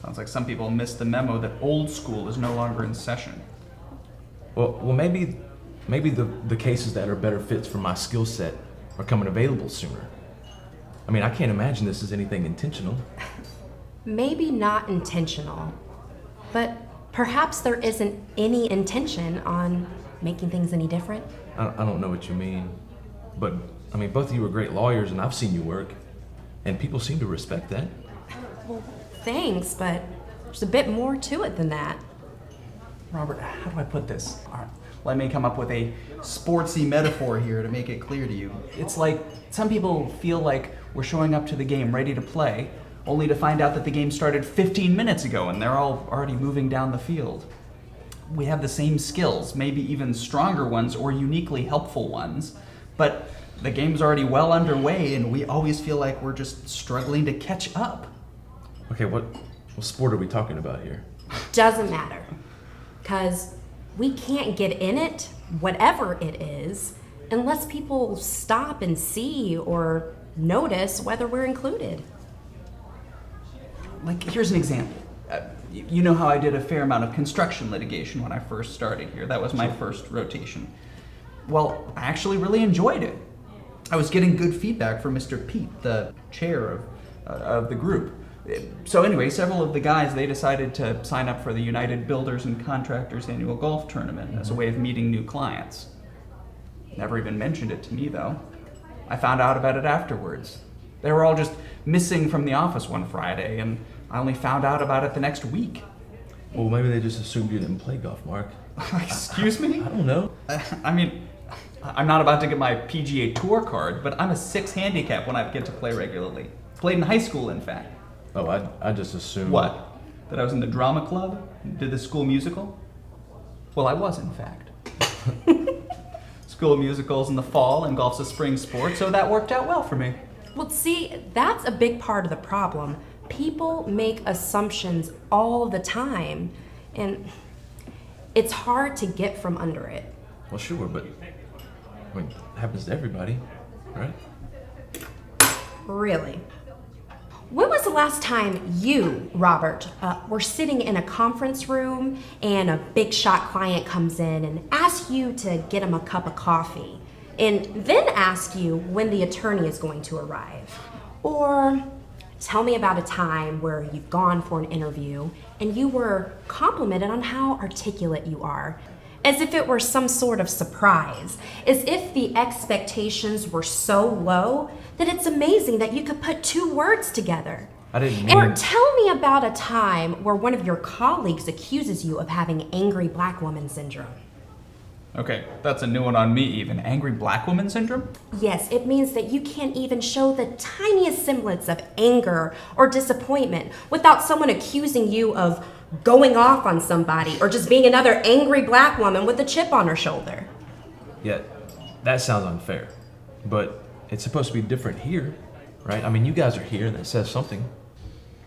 Sounds like some people missed the memo that old school is no longer in session. Well, maybe the cases that are better fits for my skill set are coming available sooner. I mean, I can't imagine this is anything intentional. Maybe not intentional, but perhaps there isn't any intention on making things any different. I don't know what you mean, but I mean, both of you are great lawyers, and I've seen you work, and people seem to respect that. Well, thanks, but there's a bit more to it than that. Robert, how do I put this? All right, let me come up with a sportsy metaphor here to make it clear to you. It's like some people feel like we're showing up to the game ready to play, only to find out that the game started 15 minutes ago and they're all already moving down the field. We have the same skills, maybe even stronger ones or uniquely helpful ones, but the game's already well underway and we always feel like we're just struggling to catch up. Okay, what sport are we talking about here? Doesn't matter, because we can't get in it, whatever it is, unless people stop and see or notice whether we're included. Like, here's an example. You know how I did a fair amount of construction litigation when I first started here. That was my first rotation. Well, I actually really enjoyed it. I was getting good feedback from Mr. Pete, the chair of the group. So anyway, several of the guys, they decided to sign up for the United Builders and Contractors annual golf tournament as a way of meeting new clients. Never even mentioned it to me, though. I found out about it afterwards. They were all just missing from the office one Friday, and I only found out about it the next week. Well, maybe they just assumed you didn't play golf, Mark. Excuse me? I don't know. I mean, I'm not about to get my PGA Tour card, but I'm a 6 handicap when I get to play regularly. Played in high school, in fact. Oh, I just assumed... What? That I was in the drama club? Did the school musical? Well, I was, in fact. School musicals in the fall and golf's a spring sport, so that worked out well for me. Well, see, that's a big part of the problem. People make assumptions all the time, and it's hard to get from under it. Well, sure, but I mean, it happens to everybody, right? Really? When was the last time you, Robert, were sitting in a conference room and a big shot client comes in and asks you to get him a cup of coffee and then asks you when the attorney is going to arrive? Or tell me about a time where you've gone for an interview and you were complimented on how articulate you are, as if it were some sort of surprise, as if the expectations were so low that it's amazing that you could put 2 words together. I didn't mean... Or tell me about a time where one of your colleagues accuses you of having angry black woman syndrome. Okay, that's a new one on me even. Angry black woman syndrome? Yes, it means that you can't even show the tiniest semblance of anger or disappointment without someone accusing you of going off on somebody or just being another angry black woman with a chip on her shoulder. Yeah, that sounds unfair, but it's supposed to be different here, right? I mean, you guys are here, and that says something.